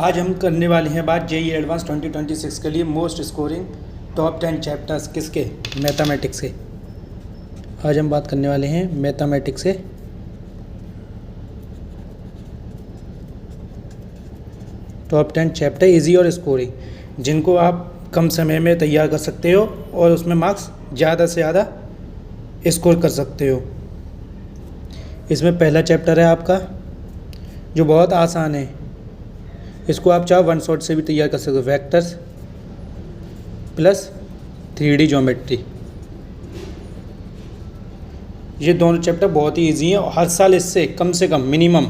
आज हम करने वाले हैं बात जेईई एडवांस 2026 के लिए मोस्ट स्कोरिंग टॉप 10 चैप्टर्स किसके, मैथमेटिक्स के। आज हम बात करने वाले हैं मैथमेटिक्स से। टॉप 10 चैप्टर इजी और स्कोरिंग, जिनको आप कम समय में तैयार कर सकते हो और उसमें मार्क्स ज़्यादा से ज़्यादा स्कोर कर सकते हो। इसमें पहला चैप्टर है आपका जो बहुत आसान है, इसको आप चाहो वन शॉट से भी तैयार कर सकते हो, वेक्टर्स प्लस 3D ज्योमेट्री। ये दोनों चैप्टर बहुत ही ईजी हैं और हर साल इससे कम से कम मिनिमम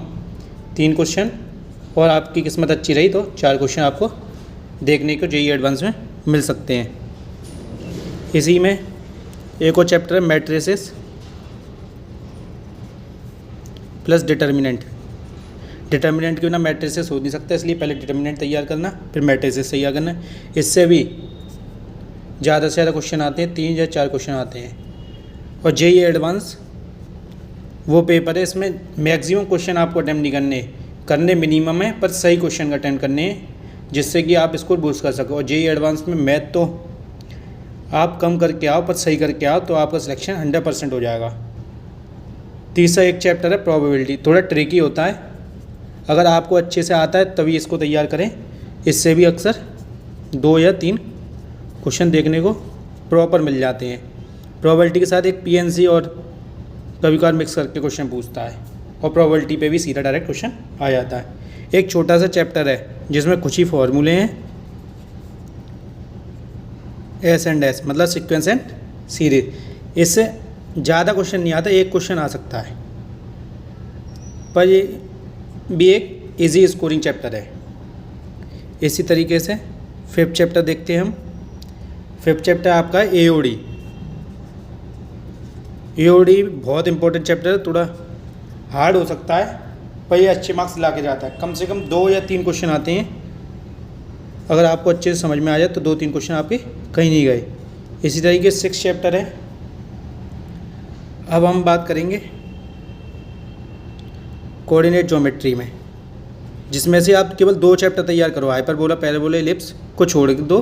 3 क्वेश्चन, और आपकी किस्मत अच्छी रही तो 4 क्वेश्चन आपको देखने को जेईई एडवांस में मिल सकते हैं। इसी में एक और चैप्टर है मैट्रिसेस प्लस डिटर्मिनेंट। डिटर्मिनेंट के बिना मैट्रिसेस हो नहीं सकता, इसलिए पहले डिटर्मिनेंट तैयार करना फिर मैट्रिसेस तैयार करना। इससे भी ज़्यादा से ज़्यादा क्वेश्चन आते हैं, 3 या 4 क्वेश्चन आते हैं। और जेईई एडवांस वो पेपर है, इसमें मैक्सिमम क्वेश्चन आपको अटैम्प्ट नहीं करने मिनिमम है, पर सही क्वेश्चन का अटैम्प्ट करने हैं, जिससे कि आप इसको बूस्ट कर सको। और जेईई एडवांस में मैथ तो आप कम करके आओ पर सही करके आओ तो आपका सिलेक्शन 100% हो जाएगा। तीसरा एक चैप्टर है प्रोबेबिलिटी, थोड़ा ट्रिकी होता है, अगर आपको अच्छे से आता है तभी इसको तैयार करें। इससे भी अक्सर 2 या 3 क्वेश्चन देखने को प्रॉपर मिल जाते हैं। प्रोबेबिलिटी के साथ एक पीएनसी और कभी कभार मिक्स करके क्वेश्चन पूछता है, और प्रोबेबिलिटी पे भी सीधा डायरेक्ट क्वेश्चन आ जाता है। एक छोटा सा चैप्टर है जिसमें कुछ ही फॉर्मूले हैं, एस एंड एस मतलब सीक्वेंस एंड सीरीज। इससे ज़्यादा क्वेश्चन नहीं आता, एक क्वेश्चन आ सकता है, पर ये भी एक इजी स्कोरिंग चैप्टर है। इसी तरीके से 5th चैप्टर देखते हैं हम। 5th चैप्टर आपका एओडी। एओडी बहुत इंपॉर्टेंट चैप्टर है, थोड़ा हार्ड हो सकता है पर ये अच्छे मार्क्स ला के जाता है। कम से कम 2 या 3 क्वेश्चन आते हैं, अगर आपको अच्छे से समझ में आ जाए तो 2-3 क्वेश्चन आपके कहीं नहीं गए। इसी तरीके से 6th चैप्टर है। अब हम बात करेंगे कोऑर्डिनेट ज्योमेट्री में, जिसमें से आप केवल 2 चैप्टर तैयार करो, हाइपरबोला पैराबोला एलिप्स को छोड़ दो,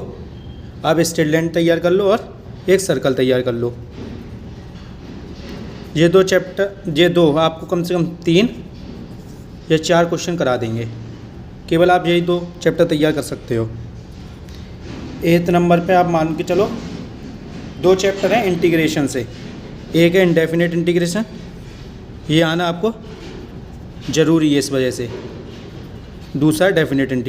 आप स्ट्रेट लाइन तैयार कर लो और एक सर्कल तैयार कर लो। ये 2 चैप्टर, ये 2 आपको कम से कम 3 या 4 क्वेश्चन करा देंगे, केवल आप यही 2 चैप्टर तैयार कर सकते हो। 8th नंबर पे आप मान के चलो 2 चैप्टर हैं इंटीग्रेशन से, एक है इंडेफिनेट इंटीग्रेशन, ये आना आपको ज़रूरी है इस वजह से, दूसरा डेफिनेट इंटीग्रेशन।